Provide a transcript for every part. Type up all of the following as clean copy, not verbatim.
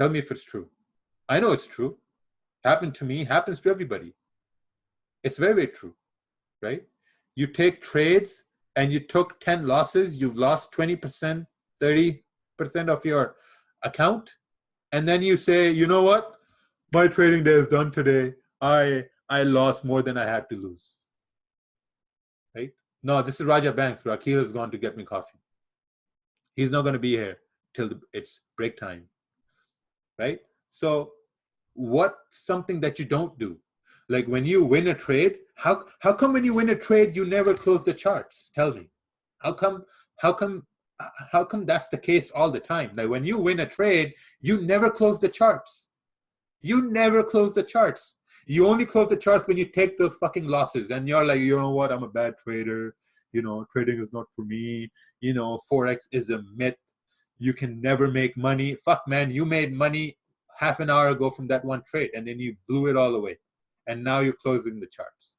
Tell me if it's true. I know it's true. Happened to me, happens to everybody. It's very, very true, right? You take trades and you took 10 losses, you've lost 20%, 30% of your account. And then you say, you know what? My trading day is done today. I lost more than I had to lose. Right? No, this is Raja Banks. Rakil is going to get me coffee. He's not going to be here till it's break time. Right? So what's something that you don't do? Like when you win a trade, how come when you win a trade you never close the charts? Tell me. How come that's the case all the time? Like when you win a trade, you never close the charts. You never close the charts. You only close the charts when you take those fucking losses and you're like, you know what, I'm a bad trader. You know, trading is not for me. You know, Forex is a myth. You can never make money. Fuck, man, you made money half an hour ago from that one trade and then you blew it all away. And now you're closing the charts.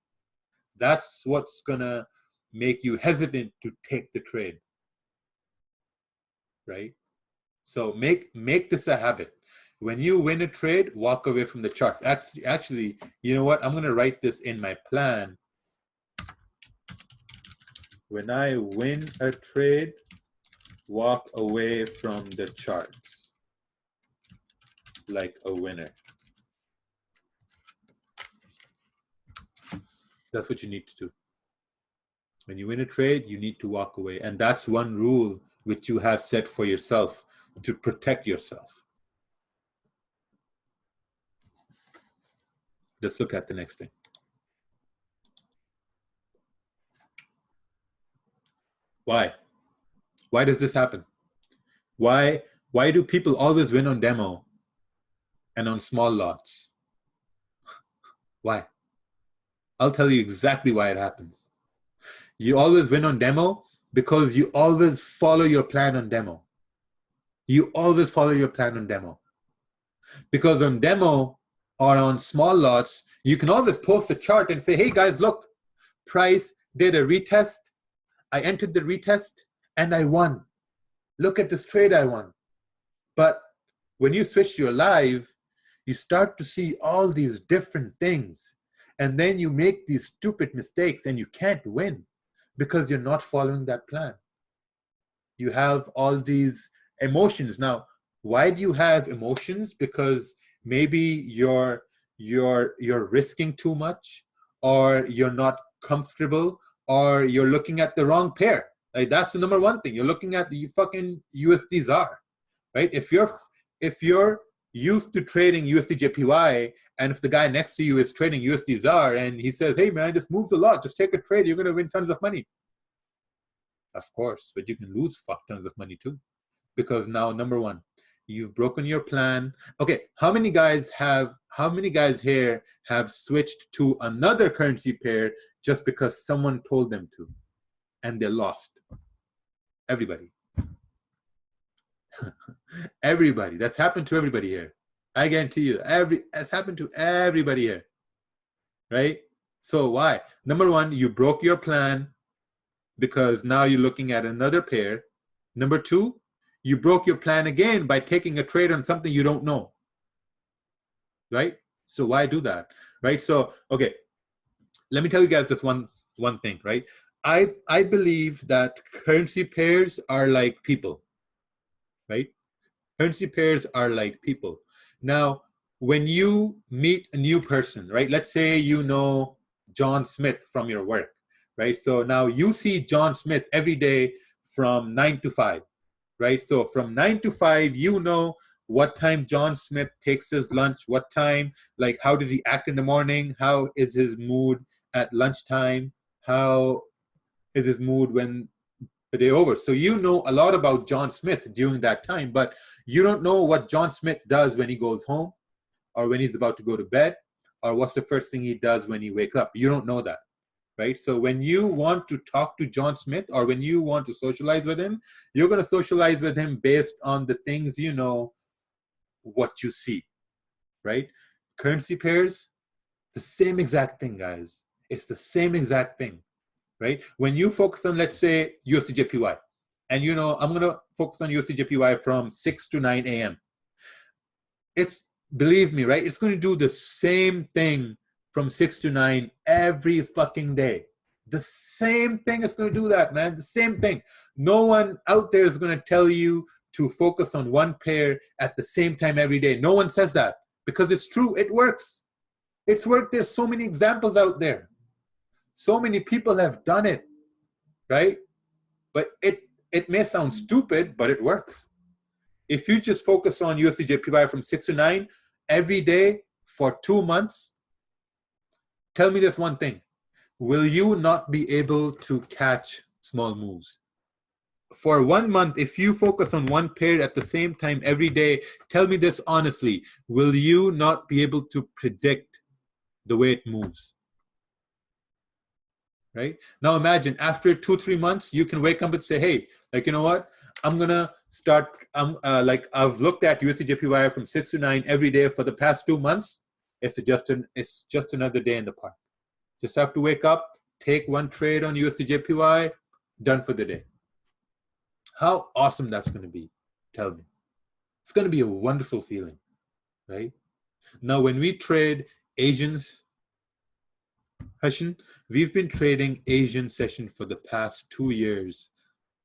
That's what's gonna make you hesitant to take the trade, right? So make this a habit. When you win a trade, walk away from the chart. Actually, you know what? I'm gonna write this in my plan. When I win a trade, walk away from the charts like a winner. That's what you need to do. When you win a trade, you need to walk away. And that's one rule which you have set for yourself to protect yourself. Let's look at the next thing. Why? Why does this happen? Why do people always win on demo and on small lots? Why? I'll tell you exactly why it happens. You always win on demo because you always follow your plan on demo. You always follow your plan on demo. Because on demo or on small lots, you can always post a chart and say, hey guys, look, price did a retest. I entered the retest and I won. Look at this trade I won. But when you switch to your live, you start to see all these different things. And then you make these stupid mistakes and you can't win because you're not following that plan. You have all these emotions. Now, why do you have emotions? Because maybe you're risking too much, or you're not comfortable, or you're looking at the wrong pair. Like that's the number one thing. You're looking at the fucking USD ZAR, right? If you're used to trading USD JPY, and if the guy next to you is trading USD ZAR and he says, hey man, this moves a lot, just take a trade, you're gonna win tons of money. Of course, but you can lose fuck tons of money too. Because now, number one, you've broken your plan. Okay, how many guys here have switched to another currency pair just because someone told them to and they lost? Everybody. Everybody. That's happened to everybody here. I guarantee you, it's happened to everybody here. Right? So why? Number one, you broke your plan because now you're looking at another pair. Number two, you broke your plan again by taking a trade on something you don't know. Right? So why do that? Right? So, okay, let me tell you guys this one thing, right? I believe that currency pairs are like people, right? Currency pairs are like people. Now, when you meet a new person, right? Let's say you know John Smith from your work, right? So now you see John Smith every day from 9 to 5. Right? So from 9 to 5, you know what time John Smith takes his lunch, what time, like how does he act in the morning, how is his mood at lunchtime, how is his mood when the day over. So you know a lot about John Smith during that time, but you don't know what John Smith does when he goes home or when he's about to go to bed, or what's the first thing he does when he wakes up. You don't know that. Right? So when you want to talk to John Smith or when you want to socialize with him, you're going to socialize with him based on the things you know, what you see, right? Currency pairs, the same exact thing, guys. It's the same exact thing, right? When you focus on, let's say, USD JPY, and you know, I'm going to focus on USD JPY from 6 to 9 a.m. It's, believe me, right? It's going to do the same thing from 6 to 9 every fucking day. The same thing is going to do that, man. The same thing. No one out there is going to tell you to focus on one pair at the same time every day. No one says that because it's true. It works. It's worked. There's so many examples out there. So many people have done it, right? But it may sound stupid, but it works. If you just focus on USD JPY from 6 to 9 every day for 2 months, tell me this one thing. Will you not be able to catch small moves? For 1 month, if you focus on one pair at the same time every day, tell me this honestly. Will you not be able to predict the way it moves? Right? Now imagine after 2-3 months, you can wake up and say, hey, like, you know what? I'm gonna start, like I've looked at USD JPY from 6 to 9 every day for the past 2 months. It's just another day in the park. Just have to wake up, take one trade on USD JPY, done for the day. How awesome that's gonna be, tell me. It's gonna be a wonderful feeling, right? Now when we trade Asians, Hashin, we've been trading Asian session for the past 2 years,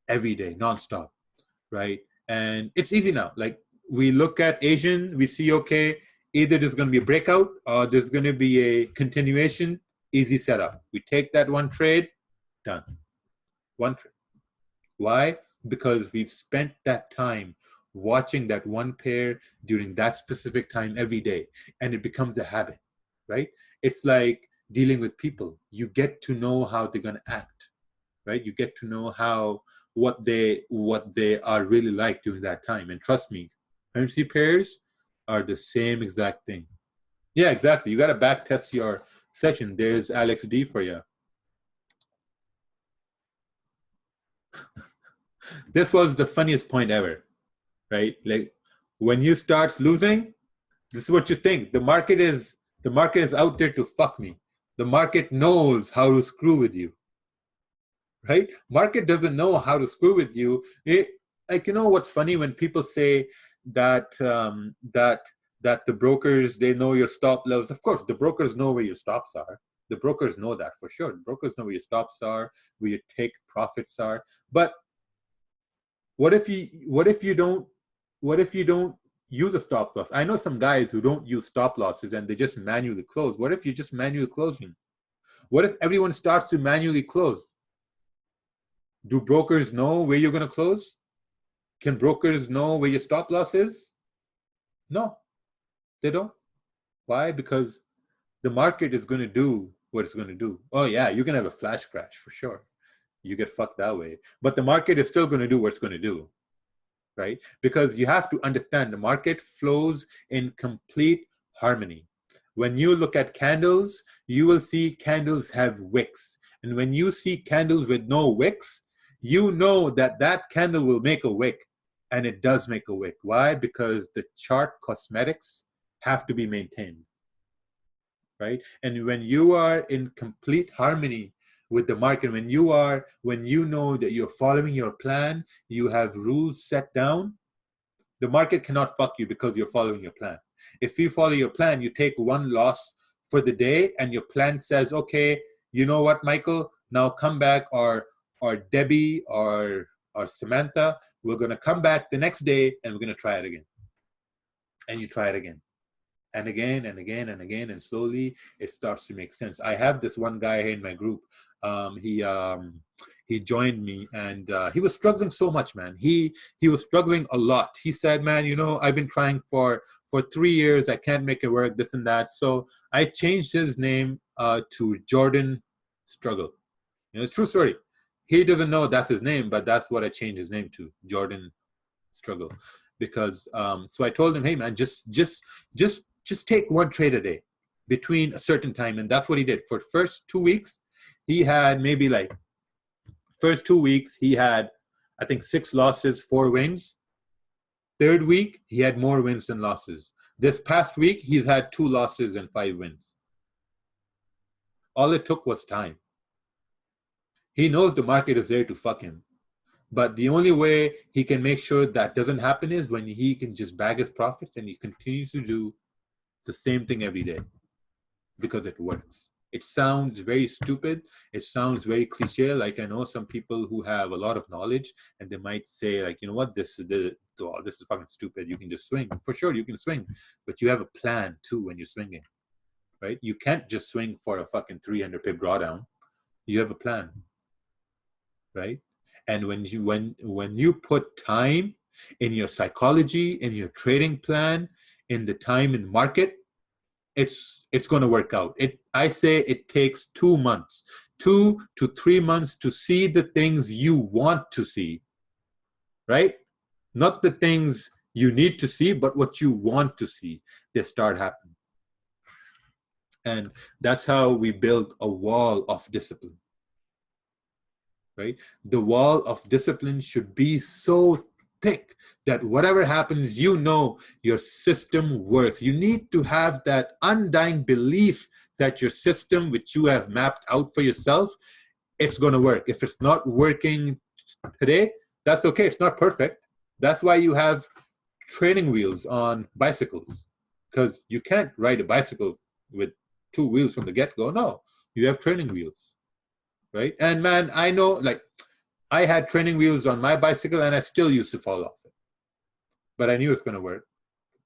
every day, nonstop, right? And it's easy now. Like we look at Asian, we see, okay, either there's going to be a breakout or there's going to be a continuation, easy setup. We take that one trade, done. One trade. Why? Because we've spent that time watching that one pair during that specific time every day, and it becomes a habit, right? It's like dealing with people. You get to know how they're going to act, right? You get to know how what they are really like during that time. And trust me, currency pairs are the same exact thing. Yeah, exactly. You got to back test your session. There's Alex D for you. This was the funniest point ever, right? Like when you start losing, this is what you think. The market is out there to fuck me. The market knows how to screw with you, right? Market doesn't know how to screw with you. Like, you know what's funny when people say that that the brokers, they know your stop levels. Of course, the brokers know where your stops are. The brokers know that for sure. The brokers know where your stops are, where your take profits are. But what if you don't use a stop loss? I know some guys who don't use stop losses and they just manually close. What if you just manually closing? What if everyone starts to manually close? Do brokers know where you're going to close? Can brokers know where your stop loss is? No, they don't. Why? Because the market is going to do what it's going to do. Oh yeah, you're going to have a flash crash for sure. You get fucked that way. But the market is still going to do what it's going to do, right? Because you have to understand the market flows in complete harmony. When you look at candles, you will see candles have wicks. And when you see candles with no wicks, you know that that candle will make a wick. And it does make a wick. Why? Because the chart cosmetics have to be maintained, right? And when you are in complete harmony with the market, when you know that you're following your plan, you have rules set down, the market cannot fuck you because you're following your plan. If you follow your plan, you take one loss for the day and your plan says, okay, you know what, Michael, now come back, or Debbie or Samantha, we're going to come back the next day and we're going to try it again. And you try it again. And again and again and again, and slowly it starts to make sense. I have this one guy here in my group. He joined me, and he was struggling so much, man. He was struggling a lot. He said, man, you know, I've been trying for 3 years. I can't make it work, this and that. So I changed his name to Jordan Struggle. You know, it's a true story. He doesn't know that's his name, but that's what I changed his name to, Jordan Struggle. Because so I told him, hey man, just take one trade a day between a certain time. And that's what he did. For the first 2 weeks, he had maybe like, first 2 weeks, he had, I think, 6 losses, 4 wins. Third week, he had more wins than losses. This past week, he's had 2 losses and 5 wins. All it took was time. He knows the market is there to fuck him. But the only way he can make sure that doesn't happen is when he can just bag his profits and he continues to do the same thing every day because it works. It sounds very stupid. It sounds very cliche. Like I know some people who have a lot of knowledge and they might say, like, you know what, this is fucking stupid. You can just swing. For sure, you can swing, but you have a plan too when you're swinging, right? You can't just swing for a fucking 300 pip drawdown. You have a plan, right? And when you put time in your psychology, in your trading plan, in the time in the market, it's going to work out. I say it takes 2 months, 2 to 3 months to see the things you want to see, right? Not the things you need to see, but what you want to see. They start happening. And that's how we build a wall of discipline, right? The wall of discipline should be so thick that whatever happens, you know your system works. You need to have that undying belief that your system, which you have mapped out for yourself, it's going to work. If it's not working today, that's okay. It's not perfect. That's why you have training wheels on bicycles, because you can't ride a bicycle with 2 wheels from the get-go. No, you have training wheels, right? And man, I know, like, I had training wheels on my bicycle and I still used to fall off it, but I knew it's going to work.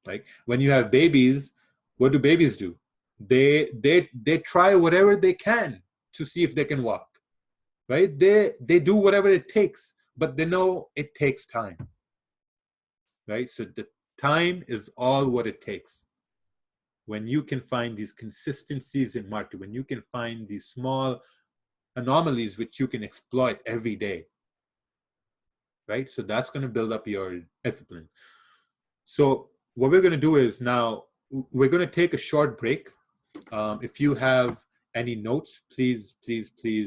Like when you have babies, what do babies do? They try whatever they can to see if they can walk, right? They do whatever it takes, but they know it takes time, right? So the time is all what it takes. When you can find these consistencies in market, when you can find these small anomalies which you can exploit every day, right? So that's going to build up your discipline. So what we're going to do is now we're going to take a short break. If you have any notes, please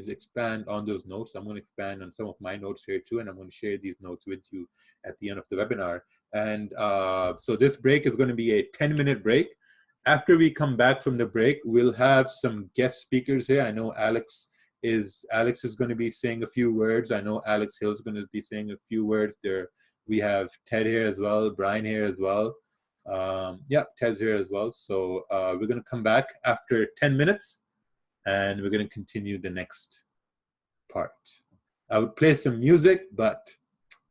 expand on those notes. I'm going to expand on some of my notes here too, and I'm going to share these notes with you at the end of the webinar. And so this break is going to be a 10-minute break. After we come back from the break, we'll have some guest speakers here. I know Alex is going to be saying a few words. I know Alex Hill is going to be saying a few words. There, we have Ted here as well, Brian here as well. Yeah, Ted's here as well. So we're going to come back after 10 minutes and we're going to continue the next part. I would play some music, but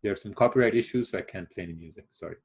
there are some copyright issues, so I can't play any music. Sorry.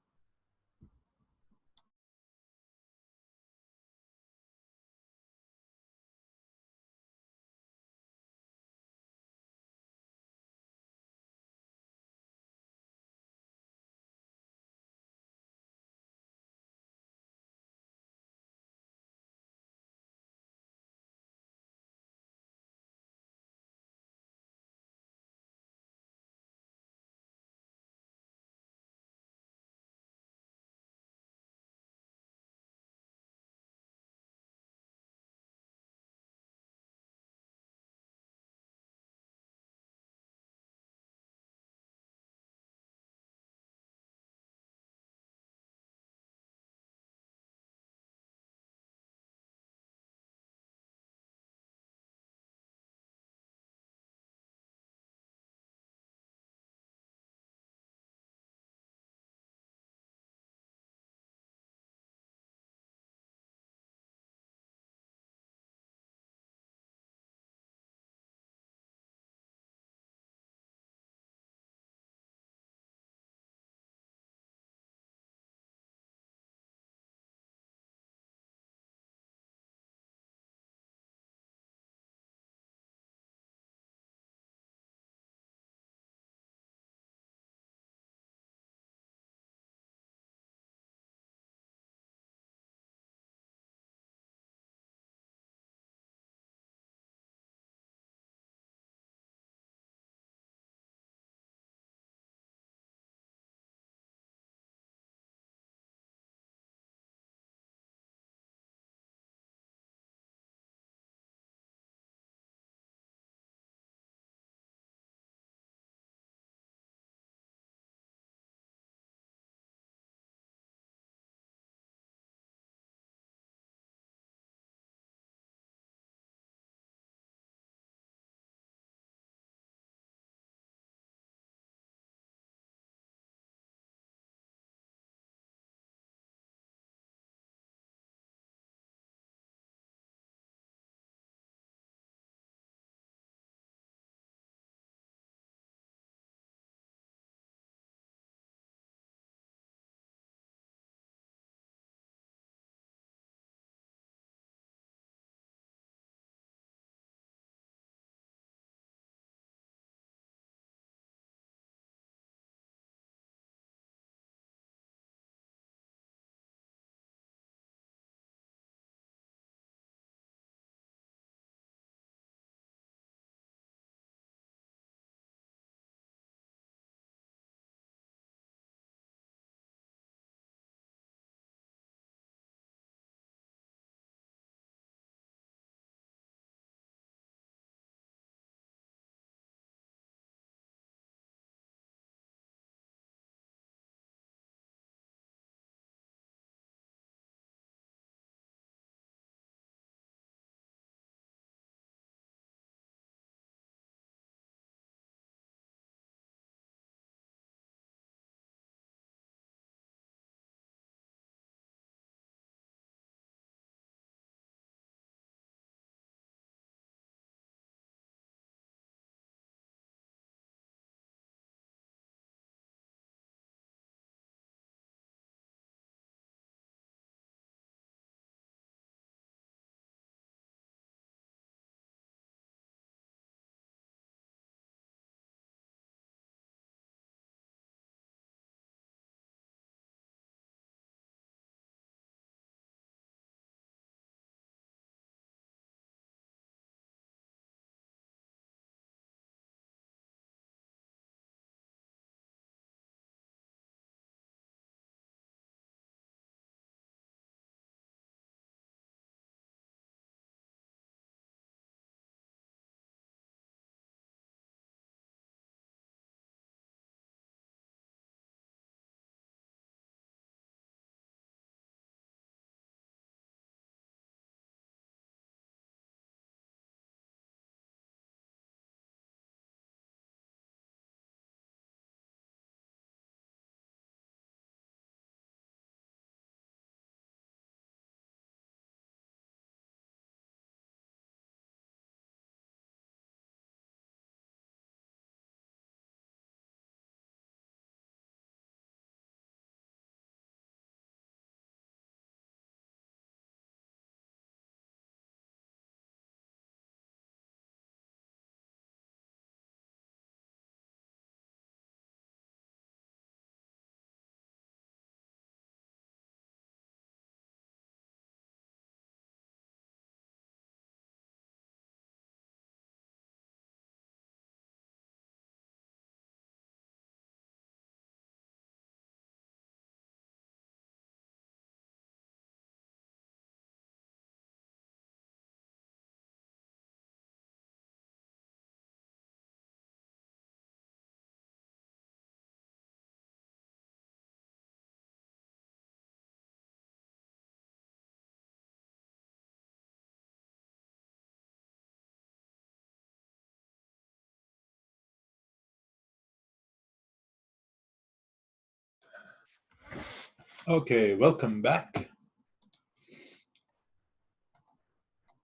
Okay, welcome back.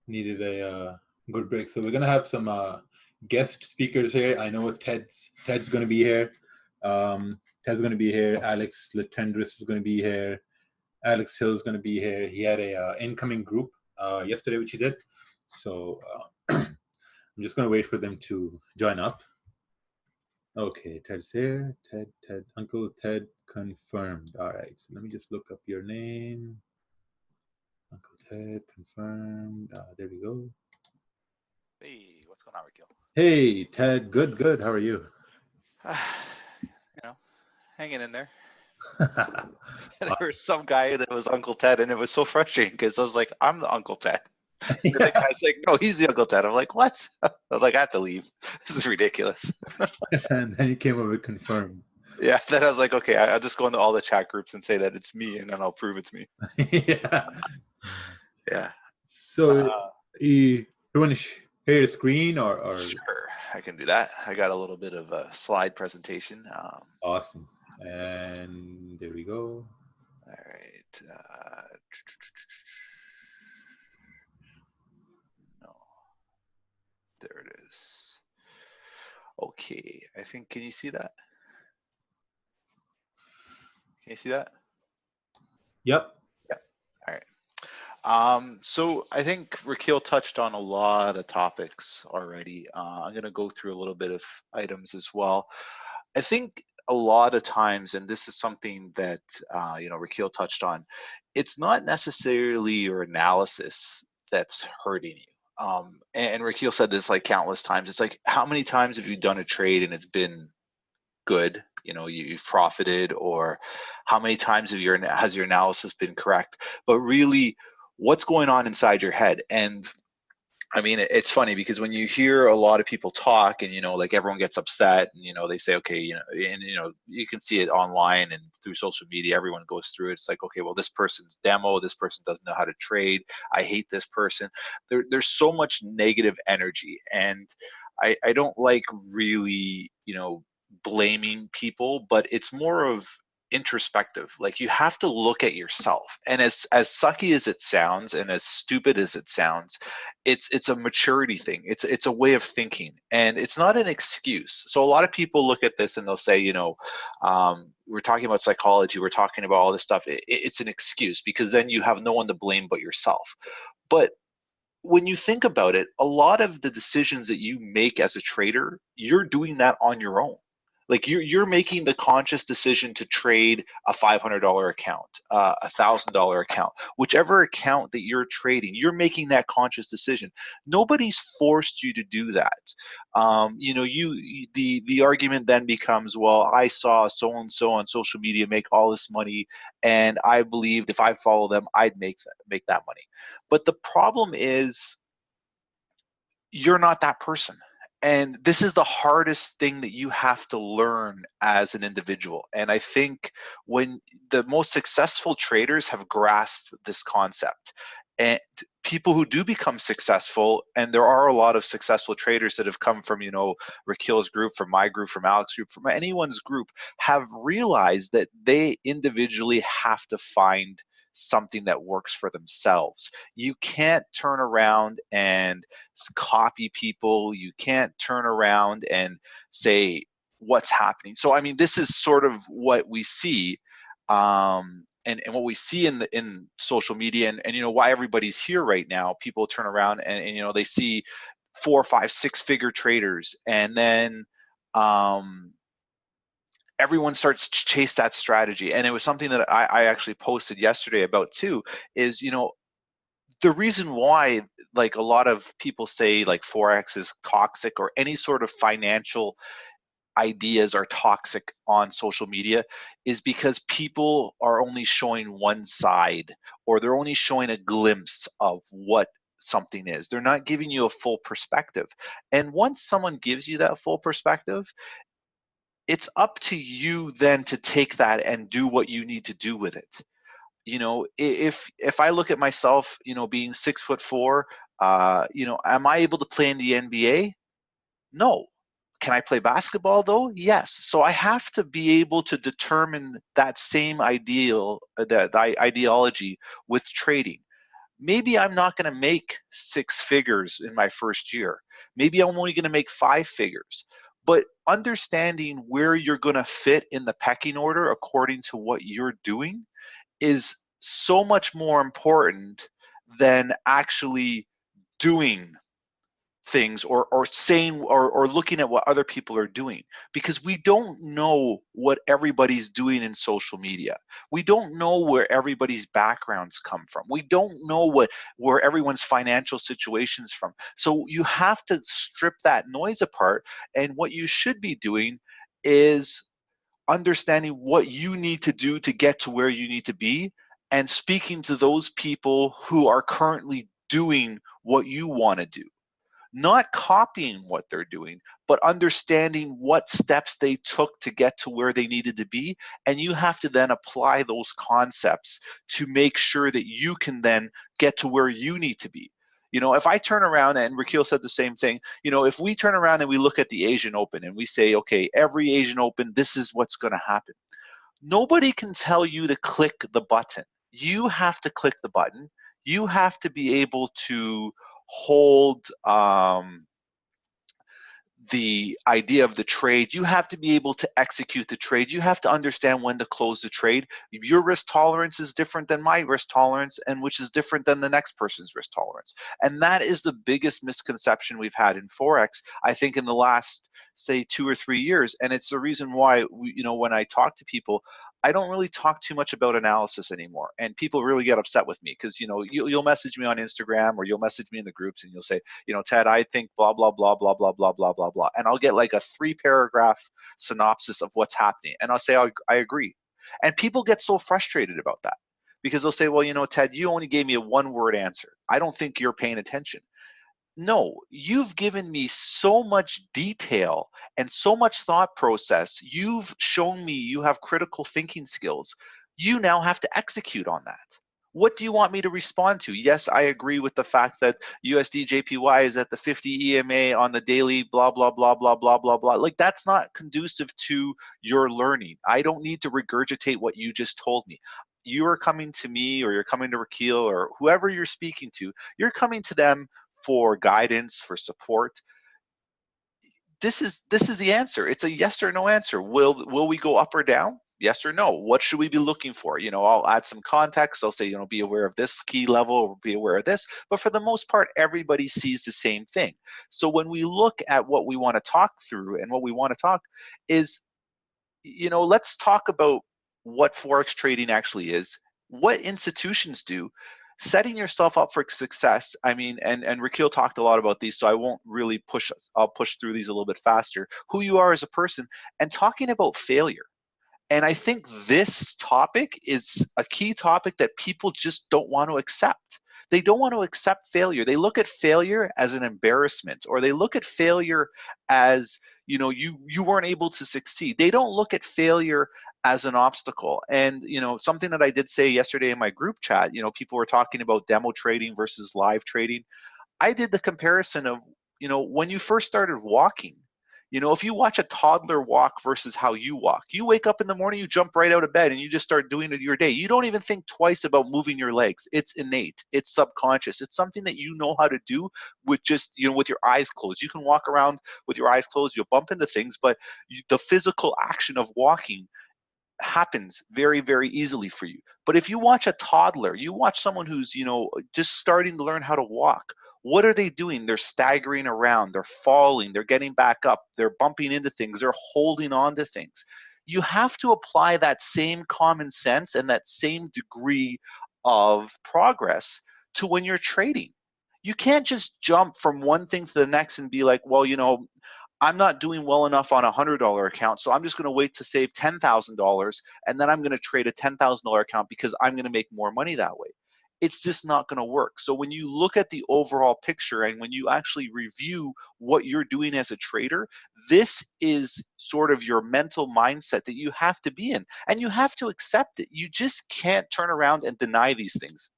Needed a good break, so we're gonna have some guest speakers here. I know Ted's gonna be here. Ted's gonna be here. Alex Latendris is gonna be here. Alex Hill is gonna be here. He had a incoming group yesterday, which he did. So I'm just gonna wait for them to join up. Okay, Ted's here. Ted, Uncle Ted confirmed. All right, so let me just look up your name. Uncle Ted confirmed. There we go. Hey, what's going on, Ricky? Hey, Ted. Good. How are you? Hanging in there. There was some guy that was Uncle Ted, and it was so frustrating because I was like, I'm the Uncle Ted. And the guy's like, no, he's the Uncle Ted. I'm like, what? I was like, I have to leave. This is ridiculous. And then you came up with confirmed. Yeah, then I was like, okay, I'll just go into all the chat groups and say that it's me, and then I'll prove it's me. Yeah. Yeah. So you want to share the screen or? Sure, I can do that. I got a little bit of a slide presentation. Awesome. And there we go. All right. No. There it is. Okay, I think, can you see that? Can you see that? Yep. Yeah. All right. So I think Rakil touched on a lot of topics already. I'm going to go through a little bit of items as well. I think a lot of times, and this is something that Rakil touched on, it's not necessarily your analysis that's hurting you. And Rakil said this like countless times. It's like, how many times have you done a trade and it's been good, you've profited, or how many times has your analysis been correct? But really, what's going on inside your head? And I mean, it's funny because when you hear a lot of people talk and, like everyone gets upset and, they say, okay, and, you can see it online and through social media, everyone goes through it. It's like, okay, well, this person's demo, this person doesn't know how to trade. I hate this person. There's so much negative energy. And I don't like really, blaming people, but it's more of introspective. Like, you have to look at yourself. And as sucky as it sounds and as stupid as it sounds, it's a maturity thing. It's a way of thinking, and it's not an excuse. So a lot of people look at this and they'll say, we're talking about psychology, we're talking about all this stuff. It's an excuse because then you have no one to blame but yourself. But when you think about it, a lot of the decisions that you make as a trader, you're doing that on your own. Like, you're making the conscious decision to trade a $500 account, a $1,000 account, whichever account that you're trading, you're making that conscious decision. Nobody's forced you to do that. The argument then becomes, well, I saw so and so on social media make all this money, and I believed if I follow them, I'd make that money. But the problem is, you're not that person. And this is the hardest thing that you have to learn as an individual. And I think when the most successful traders have grasped this concept, and people who do become successful, and there are a lot of successful traders that have come from, Rakil's group, from my group, from Alex's group, from anyone's group, have realized that they individually have to find something that works for themselves. You can't turn around and copy people. You can't turn around and say what's happening. So I mean, this is sort of what we see, and what we see in social media, and why everybody's here right now. People turn around and they see 4, 5, 6-figure traders, and then everyone starts to chase that strategy. And it was something that I actually posted yesterday about too, is the reason why, like, a lot of people say like Forex is toxic, or any sort of financial ideas are toxic on social media, is because people are only showing one side, or they're only showing a glimpse of what something is. They're not giving you a full perspective. And once someone gives you that full perspective, it's up to you then to take that and do what you need to do with it. If I look at myself, being 6'4", am I able to play in the NBA? No. Can I play basketball though? Yes. So I have to be able to determine that same ideology with trading. Maybe I'm not going to make 6 figures in my first year. Maybe I'm only going to make 5 figures. But understanding where you're going to fit in the pecking order according to what you're doing is so much more important than actually doing things or saying or looking at what other people are doing, because we don't know what everybody's doing in social media. We don't know where everybody's backgrounds come from. We don't know where everyone's financial situations from. So you have to strip that noise apart, and what you should be doing is understanding what you need to do to get to where you need to be, and speaking to those people who are currently doing what you want to do, not copying what they're doing, but understanding what steps they took to get to where they needed to be. And you have to then apply those concepts to make sure that you can then get to where you need to be. You know, if I turn around, and Rakil said the same thing, you know, if we turn around and we look at the Asian Open and we say, okay, every Asian Open, this is what's going to happen. Nobody can tell you to click the button. You have to click the button. You have to be able to hold the idea of the trade. You have to be able to execute the trade. You have to understand when to close the trade. Your risk tolerance is different than my risk tolerance, and which is different than the next person's risk tolerance. And that is the biggest misconception we've had in Forex, I think, in the last, say, 2 or 3 years. And it's the reason why, you know, when I talk to people, I don't really talk too much about analysis anymore. And people really get upset with me because, you know, you'll message me on Instagram, or you'll message me in the groups, and you'll say, you know, Ted, I think blah, blah, blah, blah, blah, blah, blah, blah, blah. And I'll get like a 3-paragraph synopsis of what's happening. And I'll say, I agree. And people get so frustrated about that because they'll say, well, you know, Ted, you only gave me a 1-word answer. I don't think you're paying attention. No, you've given me so much detail and so much thought process. You've shown me you have critical thinking skills. You now have to execute on that. What do you want me to respond to? Yes, I agree with the fact that USD JPY is at the 50 EMA on the daily, blah, blah, blah, blah, blah, blah, blah. Like, that's not conducive to your learning. I don't need to regurgitate what you just told me. You are coming to me, or you're coming to Rakil, or whoever you're speaking to, you're coming to them for guidance, for support. This is the answer. It's a yes or no answer. Will we go up or down? Yes or no. What should we be looking for? You know, I'll add some context. I'll say, you know, be aware of this key level, or be aware of this. But for the most part, everybody sees the same thing. So when we look at what we want to talk through, and what we want to talk is, you know, let's talk about what Forex trading actually is, what institutions do, setting yourself up for success. I mean, and Rakil talked a lot about these, so I won't really push, I'll push through these a little bit faster. Who you are as a person, and talking about failure. And I think this topic is a key topic that people just don't want to accept. They don't want to accept failure. They look at failure as an embarrassment, or they look at failure as, you know, you weren't able to succeed. They don't look at failure as an obstacle. And, you know, something that I did say yesterday in my group chat, you know, people were talking about demo trading versus live trading. I did the comparison of, you know, when you first started walking, you know, if you watch a toddler walk versus how you walk, you wake up in the morning, you jump right out of bed, and you just start doing it your day. You don't even think twice about moving your legs. It's innate. It's subconscious. It's something that you know how to do with just, you know, with your eyes closed. You can walk around with your eyes closed. You'll bump into things, but the physical action of walking happens very, very easily for you. But if you watch a toddler, you watch someone who's, you know, just starting to learn how to walk, what are they doing? They're staggering around, they're falling, they're getting back up, they're bumping into things, they're holding on to things. You have to apply that same common sense and that same degree of progress to when you're trading. You can't just jump from one thing to the next and be like, well, you know, I'm not doing well enough on a $100 account, so I'm just going to wait to save $10,000, and then I'm going to trade a $10,000 account because I'm going to make more money that way. It's just not going to work. So when you look at the overall picture, and when you actually review what you're doing as a trader, this is sort of your mental mindset that you have to be in, and you have to accept it. You just can't turn around and deny these things.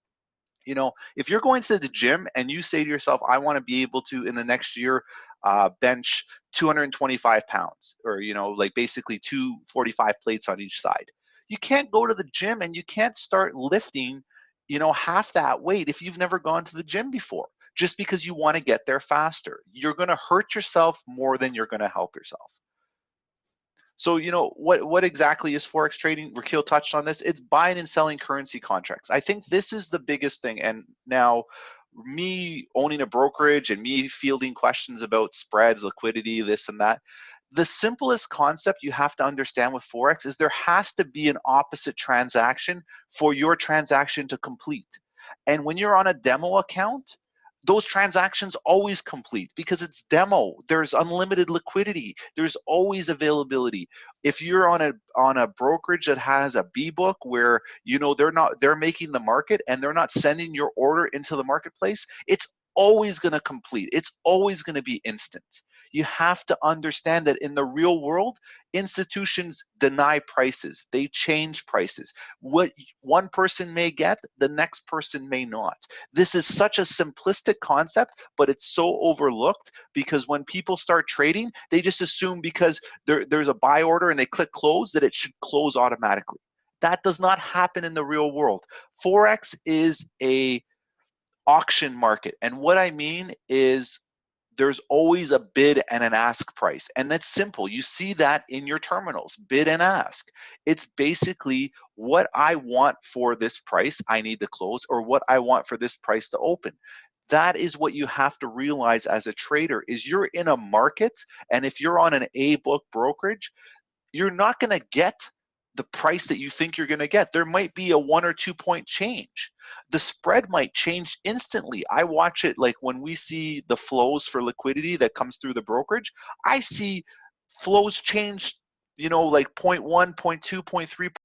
If you're going to the gym and you say to yourself, I want to be able to, in the next year, bench 225 pounds, or, like basically 245 plates on each side. You can't go to the gym and you can't start lifting, half that weight if you've never gone to the gym before, just because you want to get there faster. You're going to hurt yourself more than you're going to help yourself. So, what exactly is Forex trading? Rakil touched on this. It's buying and selling currency contracts. I think this is the biggest thing. And now, me owning a brokerage and me fielding questions about spreads, liquidity, this and that, the simplest concept you have to understand with Forex is there has to be an opposite transaction for your transaction to complete. And when you're on a demo account, those transactions always complete because it's demo. There's unlimited liquidity. There's always availability. If you're on a brokerage that has a B book where they're making the market and they're not sending your order into the marketplace, it's always going to complete. It's always going to be instant. You have to understand that in the real world, institutions deny prices. They change prices. What one person may get, the next person may not. This is such a simplistic concept, but it's so overlooked because when people start trading, they just assume because there's a buy order and they click close that it should close automatically. That does not happen in the real world. Forex is a auction market. And what I mean is there's always a bid and an ask price. And that's simple. You see that in your terminals, bid and ask. It's basically what I want for this price I need to close, or what I want for this price to open. That is what you have to realize as a trader is you're in a market, and if you're on an A book brokerage, you're not going to get the price that you think you're going to get. There might be a 1 or 2 point change. The spread might change instantly. I watch it like when we see the flows for liquidity that comes through the brokerage, I see flows change, like 0.1, 0.2, 0.3,